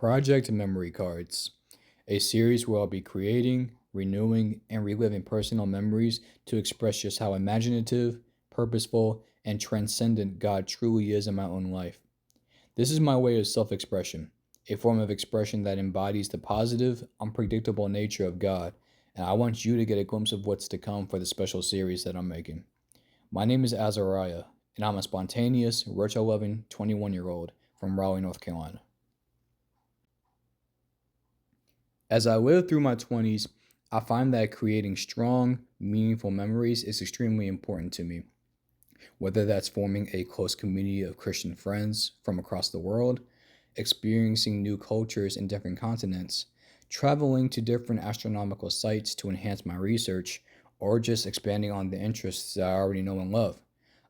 Project Memory Cards, a series where I'll be creating, renewing, and reliving personal memories to express just how imaginative, purposeful, and transcendent God truly is in my own life. This is my way of self expression, a form of expression that embodies the positive, unpredictable nature of God, and I want you to get a glimpse of what's to come for the special series that I'm making. My name is Azariah, and I'm a spontaneous, rich 11, 21-year-old from Raleigh, North Carolina. As I live through my 20s, I find that creating strong, meaningful memories is extremely important to me. Whether that's forming a close community of Christian friends from across the world, experiencing new cultures in different continents, traveling to different astronomical sites to enhance my research, or just expanding on the interests that I already know and love.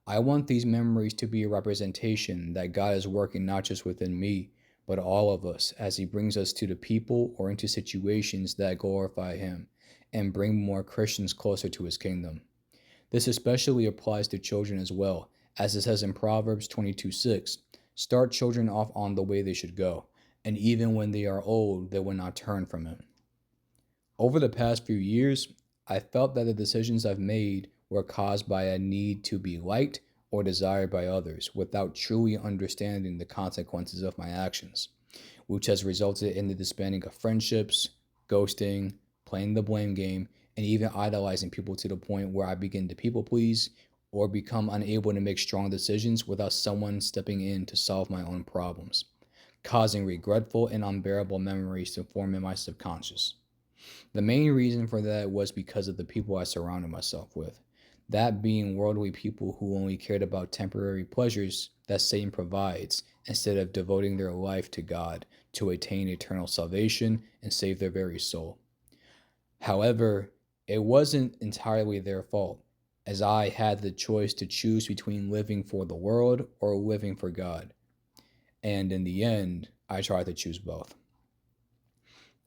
I want these memories to be a representation that God is working not just within me, but all of us as He brings us to the people or into situations that glorify Him and bring more Christians closer to His kingdom. This especially applies to children as well, as it says in Proverbs 22:6, start children off on the way they should go, and even when they are old, they will not turn from it. Over the past few years, I felt that the decisions I've made were caused by a need to be liked or desired by others without truly understanding the consequences of my actions, which has resulted in the disbanding of friendships, ghosting, playing the blame game, and even idolizing people to the point where I begin to people please or become unable to make strong decisions without someone stepping in to solve my own problems, causing regretful and unbearable memories to form in my subconscious. The main reason for that was because of the people I surrounded myself with, that being worldly people who only cared about temporary pleasures that Satan provides instead of devoting their life to God to attain eternal salvation and save their very soul. However, it wasn't entirely their fault, as I had the choice to choose between living for the world or living for God. And in the end, I tried to choose both.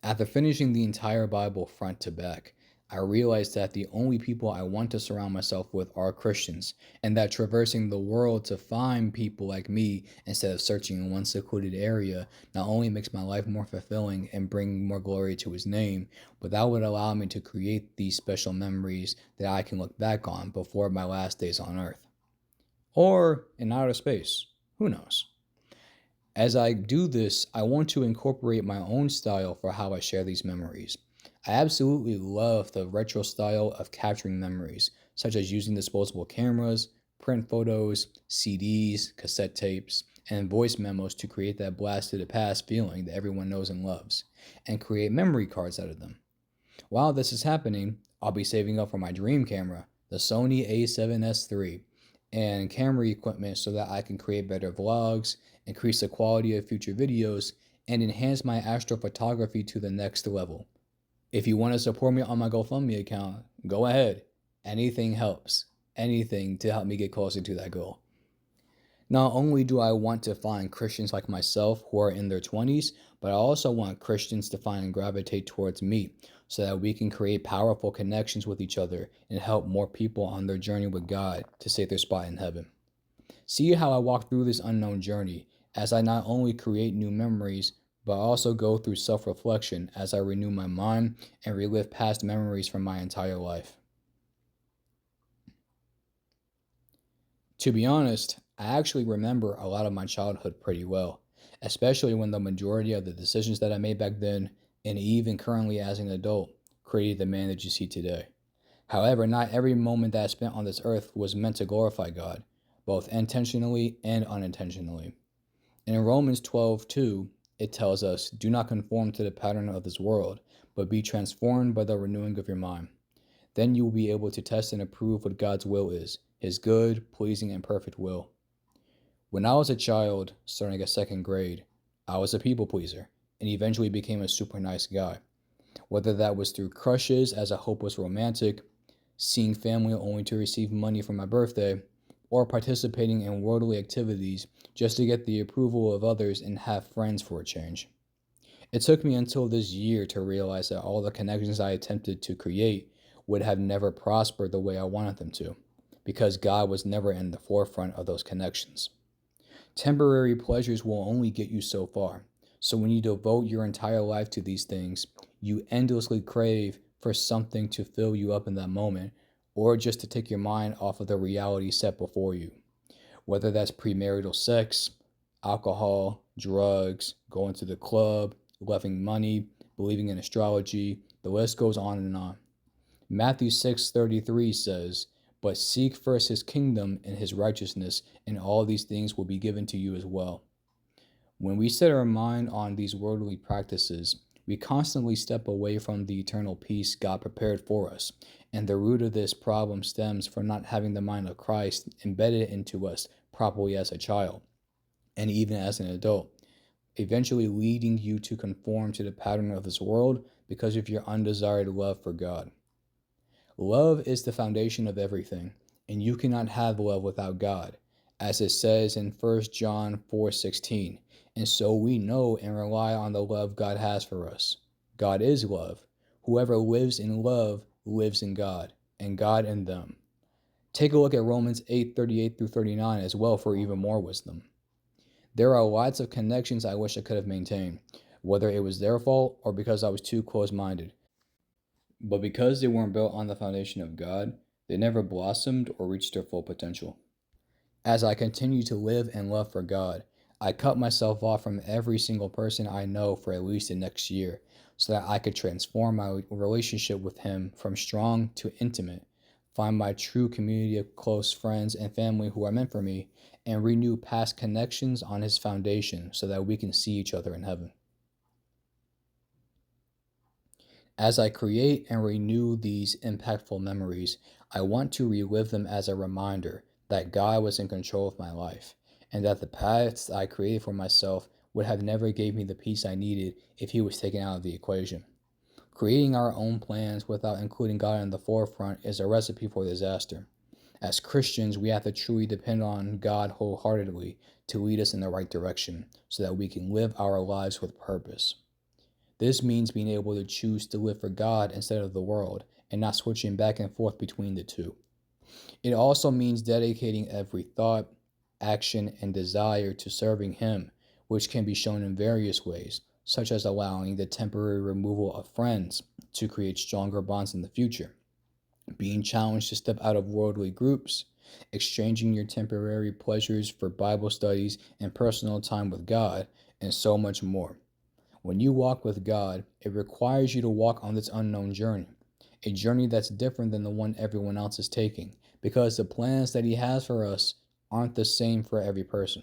After finishing the entire Bible front to back, I realized that the only people I want to surround myself with are Christians, and that traversing the world to find people like me instead of searching in one secluded area not only makes my life more fulfilling and bring more glory to His name, but that would allow me to create these special memories that I can look back on before my last days on Earth. Or in outer space. Who knows? As I do this, I want to incorporate my own style for how I share these memories. I absolutely love the retro style of capturing memories, such as using disposable cameras, print photos, CDs, cassette tapes, and voice memos to create that blast to the past feeling that everyone knows and loves, and create memory cards out of them. While this is happening, I'll be saving up for my dream camera, the Sony A7S III, and camera equipment so that I can create better vlogs, increase the quality of future videos, and enhance my astrophotography to the next level. If you want to support me on my GoFundMe account, go ahead. Anything helps. Anything to help me get closer to that goal. Not only do I want to find Christians like myself who are in their 20s, but I also want Christians to find and gravitate towards me so that we can create powerful connections with each other and help more people on their journey with God to save their spot in heaven. See how I walk through this unknown journey as I not only create new memories, but also go through self-reflection as I renew my mind and relive past memories from my entire life. To be honest, I actually remember a lot of my childhood pretty well, especially when the majority of the decisions that I made back then, and even currently as an adult, created the man that you see today. However, not every moment that I spent on this earth was meant to glorify God, both intentionally and unintentionally. And in Romans 12:2, it tells us, do not conform to the pattern of this world, but be transformed by the renewing of your mind. Then you will be able to test and approve what God's will is, His good, pleasing, and perfect will. When I was a child, starting at second grade, I was a people pleaser and eventually became a super nice guy. Whether that was through crushes as a hopeless romantic, seeing family only to receive money for my birthday, or participating in worldly activities just to get the approval of others and have friends for a change. It took me until this year to realize that all the connections I attempted to create would have never prospered the way I wanted them to, because God was never in the forefront of those connections. Temporary pleasures will only get you so far, So when you devote your entire life to these things, you endlessly crave for something to fill you up in that moment, or just to take your mind off of the reality set before you. Whether that's premarital sex, alcohol, drugs, going to the club, loving money, believing in astrology, the list goes on and on. Matthew 6:33 says, "But seek first his kingdom and his righteousness, and all these things will be given to you as well." When we set our mind on these worldly practices, we constantly step away from the eternal peace God prepared for us, and the root of this problem stems from not having the mind of Christ embedded into us properly as a child, and even as an adult, eventually leading you to conform to the pattern of this world because of your undesired love for God. Love is the foundation of everything, and you cannot have love without God, as it says in 1 John 4:16. And so we know and rely on the love God has for us. God is love. Whoever lives in love lives in God, and God in them. Take a look at Romans 8:38 through 39 as well for even more wisdom. There are lots of connections I wish I could have maintained, whether it was their fault or because I was too close-minded. But because they weren't built on the foundation of God, they never blossomed or reached their full potential. As I continue to live and love for God, I cut myself off from every single person I know for at least the next year so that I could transform my relationship with Him from strong to intimate, find my true community of close friends and family who are meant for me, and renew past connections on His foundation so that we can see each other in heaven. As I create and renew these impactful memories, I want to relive them as a reminder that God was in control of my life, and that the paths I created for myself would have never gave me the peace I needed if He was taken out of the equation. Creating our own plans without including God in the forefront is a recipe for disaster. As Christians, we have to truly depend on God wholeheartedly to lead us in the right direction so that we can live our lives with purpose. This means being able to choose to live for God instead of the world, and not switching back and forth between the two. It also means dedicating every thought, action, and desire to serving Him, which can be shown in various ways, such as allowing the temporary removal of friends to create stronger bonds in the future, being challenged to step out of worldly groups, exchanging your temporary pleasures for Bible studies and personal time with God, and so much more. When you walk with God, it requires you to walk on this unknown journey, a journey that's different than the one everyone else is taking, because the plans that He has for us aren't the same for every person.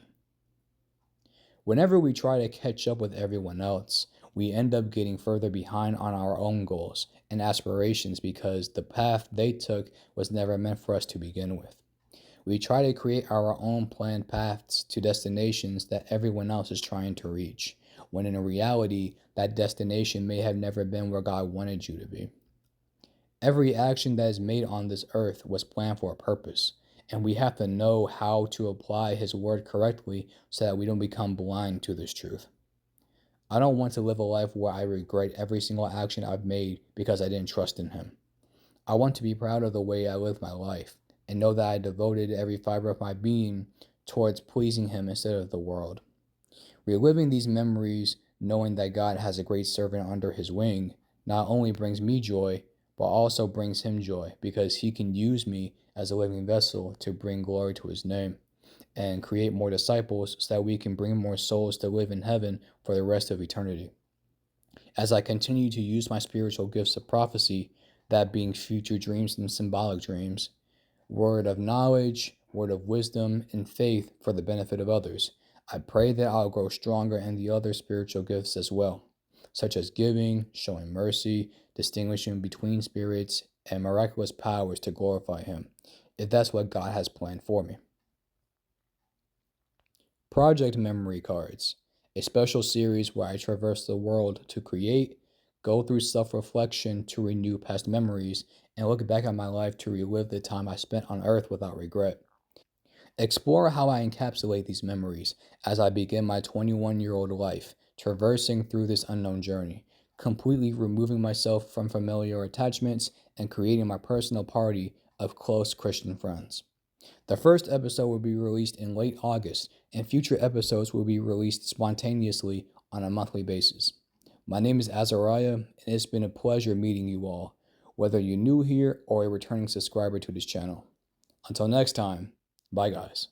Whenever we try to catch up with everyone else, we end up getting further behind on our own goals and aspirations because the path they took was never meant for us to begin with. We try to create our own planned paths to destinations that everyone else is trying to reach, when in reality, that destination may have never been where God wanted you to be. Every action that is made on this earth was planned for a purpose, and we have to know how to apply His word correctly so that we don't become blind to this truth. I don't want to live a life where I regret every single action I've made because I didn't trust in Him. I want to be proud of the way I live my life, and know that I devoted every fiber of my being towards pleasing Him instead of the world. Reliving these memories, knowing that God has a great servant under His wing, not only brings me joy, but also brings Him joy, because He can use me as a living vessel to bring glory to His name and create more disciples so that we can bring more souls to live in heaven for the rest of eternity. As I continue to use my spiritual gifts of prophecy, that being future dreams and symbolic dreams, word of knowledge, word of wisdom, and faith for the benefit of others, I pray that I'll grow stronger in the other spiritual gifts as well, such as giving, showing mercy, distinguishing between spirits, and miraculous powers to glorify Him, if that's what God has planned for me. Project Memory Cards, a special series where I traverse the world to create, go through self-reflection to renew past memories, and look back at my life to relive the time I spent on earth without regret. Explore how I encapsulate these memories as I begin my 21-year-old life, traversing through this unknown journey, completely removing myself from familiar attachments and creating my personal party of close Christian friends. The first episode will be released in late August, and future episodes will be released spontaneously on a monthly basis. My name is Azariah, and it's been a pleasure meeting you all, whether you're new here or a returning subscriber to this channel. Until next time, bye guys.